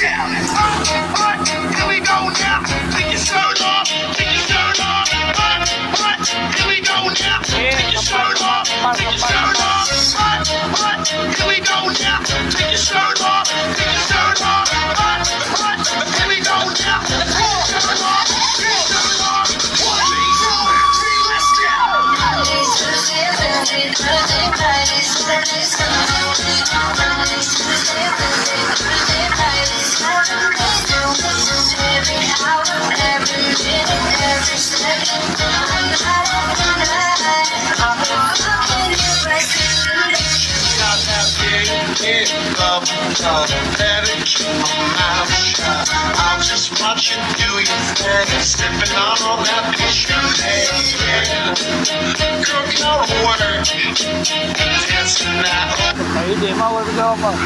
down. Here we go now. Take your shirt off. Take your shirt off. Here we go now. Take your shirt off. Take your shirt off. Here we go now. Take your shirt off. Take your shirt off. Here we go now. Take your shirt off. Take your shirt off. 1, 2, 3, let's go. Monday, Tuesday, Wednesday, Thursday, Friday, Saturday, Sunday, Monday, Tuesday, Wednesday, Thursday, Friday, Saturday, every hour, every minute, every second, I'm trying to deny. I'll be looking you right through it. Got that big love, better keep my mouth shut. I'll just watch you do your thing, stepping on all that picture. Yeah. Girl, go to work, dancing that. Thấy điểm mau rồi, bây giờ không?